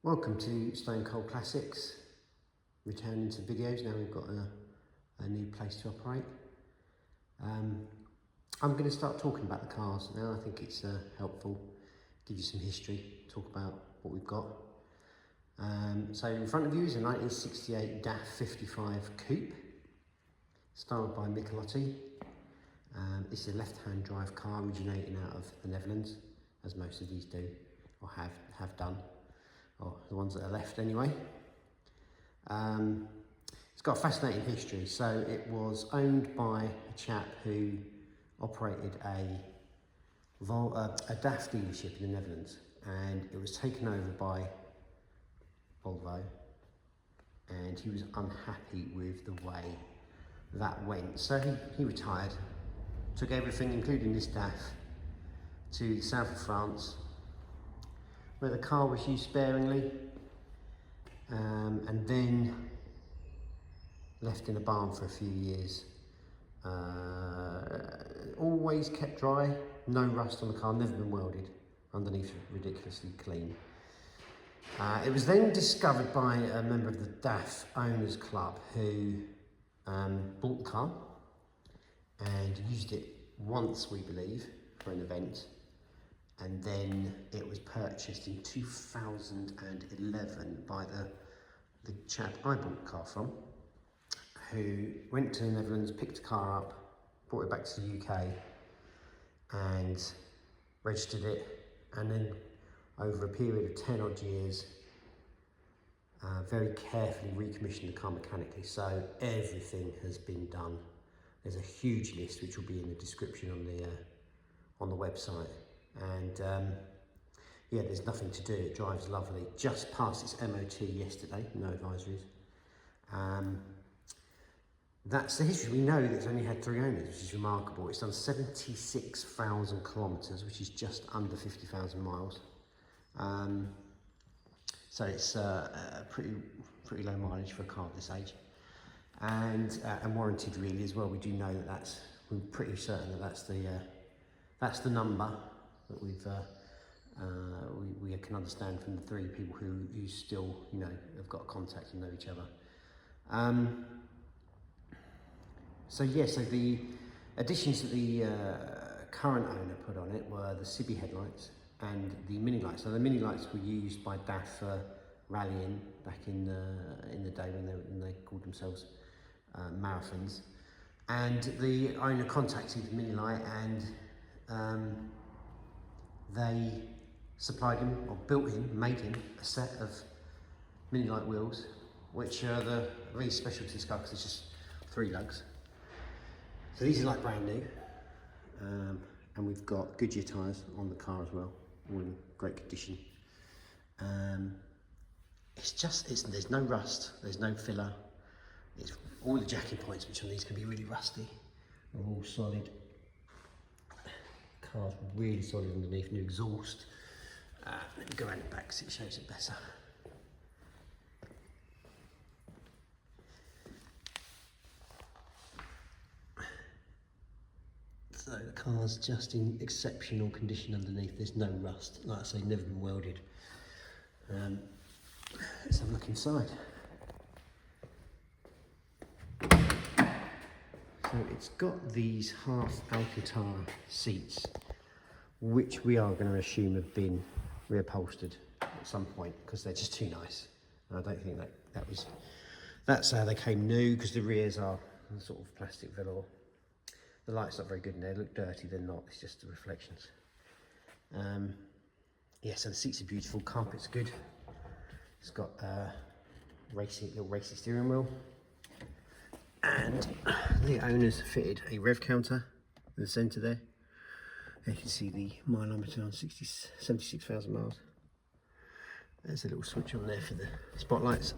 Welcome to Stone Cold Classics, returning to videos. Now we've got a new place to operate. I'm going to start talking about the cars now. I think it's helpful, give you some history, talk about what we've got. So in front of you is a 1968 Daf 55 Coupe, styled by Michelotti. This is a left-hand drive car originating out of the Netherlands, as most of these do, or have done. Or the ones that are left anyway. It's got a fascinating history. So it was owned by a chap who operated a Daf dealership in the Netherlands, and it was taken over by Volvo, and he was unhappy with the way that went. So he retired, took everything, including this Daf, to the south of France, where the car was used sparingly, and then left in a barn for a few years. Always kept dry, no rust on the car, never been welded, underneath ridiculously clean. It was then discovered by a member of the Daf Owners Club who bought the car and used it once, we believe, for an event. And then it was purchased in 2011 by the chap I bought the car from, who went to the Netherlands, picked the car up, brought it back to the UK and registered it, and then over a period of 10 odd years very carefully recommissioned the car mechanically. So everything has been done. There's a huge list which will be in the description on the website. And yeah, there's nothing to do. It drives lovely. Just passed its MOT yesterday, no advisories. That's the history. We know that it's only had 3 owners, which is remarkable. It's done 76,000 kilometres, which is just under 50,000 miles. So it's a pretty low mileage for a car of this age, and warranted really as well. We do know that we're pretty certain that that's the number that we can understand from the 3 people who still, you know, have got contact and know each other. So yeah, so the additions that the current owner put on it were the Sibi headlights and the mini lights. So the mini lights were used by Daf for rallying back in the day when they called themselves marathons. And the owner contacted the mini light, and they supplied him, or made him a set of mini light wheels, which are the very specialty car because it's just 3 lugs. So these are like brand new, and we've got Goodyear tyres on the car as well, all in great condition. There's no rust, there's no filler. It's all the jacking points, which on these can be really rusty, are all solid. Car's really solid underneath, new exhaust. Let me go around the back so it shows it better. So the car's just in exceptional condition underneath. There's no rust, like I say, never been welded. Let's have a look inside. So it's got these half Alcantara seats, which we are going to assume have been reupholstered at some point because they're just too nice. And I don't think that's how they came new, because the rears are sort of plastic velour. The light's not very good in there. They look dirty, they're not. It's just the reflections. Yeah, so the seats are beautiful. Carpet's good. It's got a little racing steering wheel. And the owners fitted a rev counter in the centre there. You can see the mileometer on 76,000 miles. There's a little switch on there for the spotlights.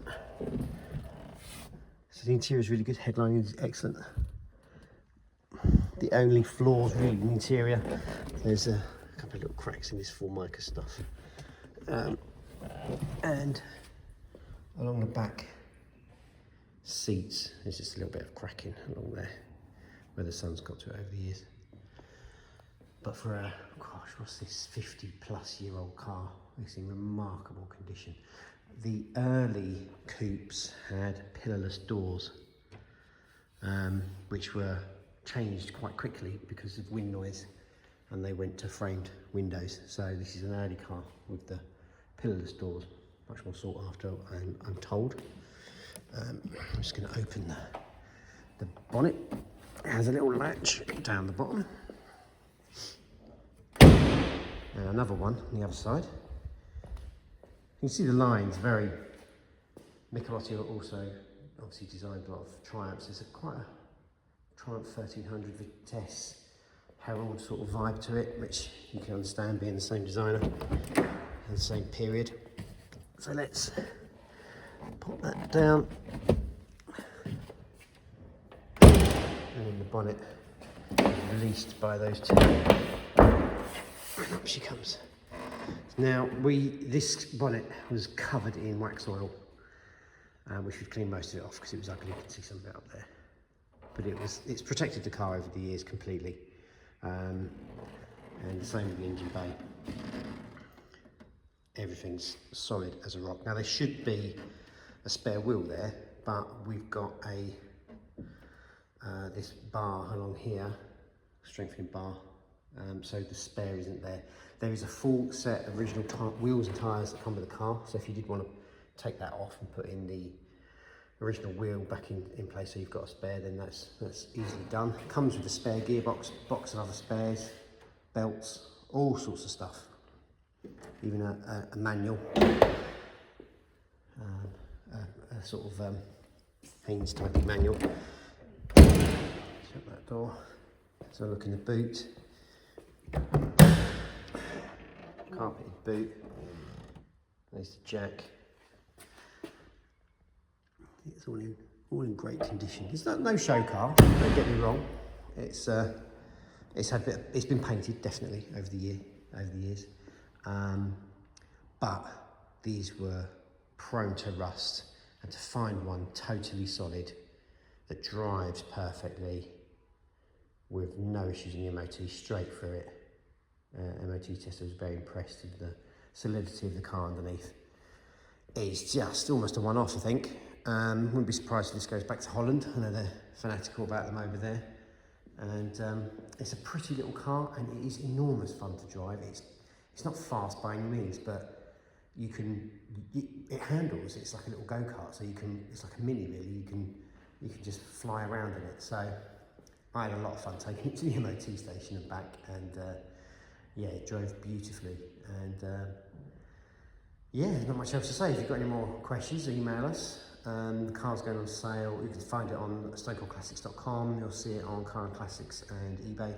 So the interior is really good. Headlining is excellent. The only flaws really in the interior, there's a couple of little cracks in this Formica stuff. And along the back seats, there's just a little bit of cracking along there where the sun's got to it over the years. But for a, gosh, what's this, 50+ year old car, it's in remarkable condition. The early coupes had pillarless doors, which were changed quite quickly because of wind noise, and they went to framed windows. So this is an early car with the pillarless doors, much more sought after, I'm told. I'm just going to open the bonnet. It has a little latch down the bottom. And another one on the other side. You can see the lines very... Michelotti also obviously designed a lot of Triumphs. There's quite a Triumph 1300 Vitesse Herald sort of vibe to it, which you can understand being the same designer and the same period. So let's pop that down. And then the bonnet is released by those two. And up she comes. Now this bonnet was covered in wax oil. We should clean most of it off because it was ugly. You can see some of it up there. But it's protected the car over the years completely. And the same with the engine bay. Everything's solid as a rock. Now there should be a spare wheel there, but we've got this bar along here, strengthening bar, so the spare isn't there. There is a full set of original wheels and tyres that come with the car, so if you did want to take that off and put in the original wheel back in place so you've got a spare, then that's easily done. It comes with a spare gearbox, box of other spares, belts, all sorts of stuff. Even a manual, a sort of Haynes type manual. Shut that door. So look in the boot. Carpeted boot. There's the jack. It's all in great condition. It's no show car. Don't get me wrong. It's been painted definitely over the years. But these were prone to rust, and to find one totally solid that drives perfectly with no issues in the MOT, straight through it. MOT tester was very impressed with the solidity of the car underneath. It's just almost a one-off, I think. Wouldn't be surprised if this goes back to Holland. I know they're fanatical about them over there. And it's a pretty little car, and it is enormous fun to drive. It's not fast by any means, but it handles. It's like a little go-kart, so it's like a mini really. You can just fly around in it. So I had a lot of fun taking it to the MOT station and back, and yeah, it drove beautifully. And yeah, there's not much else to say. If you've got any more questions, email us. The car's going on sale. You can find it on stonecoldclassics.com. You'll see it on Car and Classics and eBay.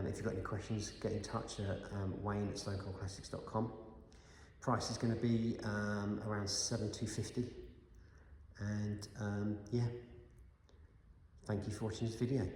If you've got any questions, get in touch at wayne@stonecoldclassics.com. Price is going to be around $7,250. And yeah, thank you for watching this video.